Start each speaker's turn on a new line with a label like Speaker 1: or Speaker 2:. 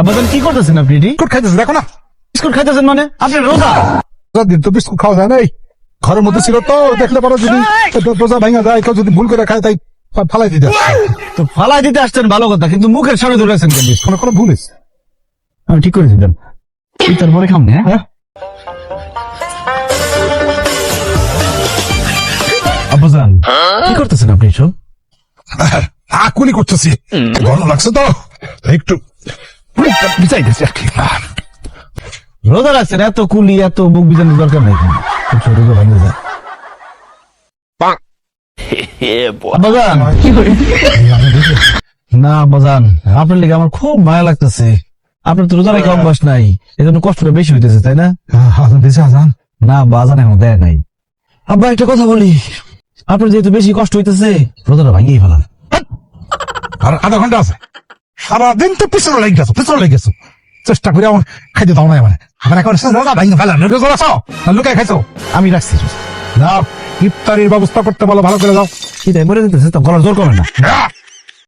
Speaker 1: আব্বাজান কি করতেছেন আপনি?
Speaker 2: বিস্কুট খাইতেছে দেখো না,
Speaker 1: বিস্কুট খাইতেছেন মানে? আপনি রোজা?
Speaker 2: দিন তো বিস্কুট খাওয়া যায় নাই, ঘরের মধ্যে ছিল তো, দেখলে পারো যদি রোজা ভাঙা যায়, কেউ যদি ভুল করে খায় তাই ফালাই দিতে আসছে।
Speaker 1: তো ফালাই দিতে আসছেন ভালো কথা, কিন্তু মুখের সামনে ধরেছেন কেন?
Speaker 2: কোনো ভুল হয়েছে?
Speaker 1: আমি ঠিক করে দিলাম, তারপরে খাম না।
Speaker 2: হ্যাঁ
Speaker 1: আব্বাজান কি করতেছেন আপনি সব?
Speaker 2: আকুলি করতেছি, গরম লাগছে তো একটু বিচাইতেছি আর কি।
Speaker 1: রোজা রাখছেন, এত কুলি এত মুখ বিজানোর দরকার নেই। রোজা ভাঙে যায়। আব্বাজান না আব্বাজান, আপনার লিগে আমার খুব মায়া লাগতেছে। আপনার তো রোজা রেখে অভ্যাস নাই, এজন্য কষ্টটা বেশি হইতেছে, তাই না?
Speaker 2: আজান দিয়েছে, আজান
Speaker 1: না বাজান এখন দেয় নাই। আব্বা একটা কথা বলি, আপনার যেহেতু বেশি কষ্ট হইতেছে, রোজাটা ভাঙিয়ে ফেলান।
Speaker 2: আর আধা ঘন্টা আছে, সারাদিন তো পিছনে লেগে গেছো, চেষ্টা করে আমার খাইতে দাও না। আমার এখন রোজা ভাঙে ফেলান, লুকায় খাইছো।
Speaker 1: আমি রাখছি।
Speaker 2: না, ইফতারির ব্যবস্থা করতে বলো, ভালো করে যাও।
Speaker 1: সেটাই বলে দিতেছে তো, গলার জোর করে না।
Speaker 2: না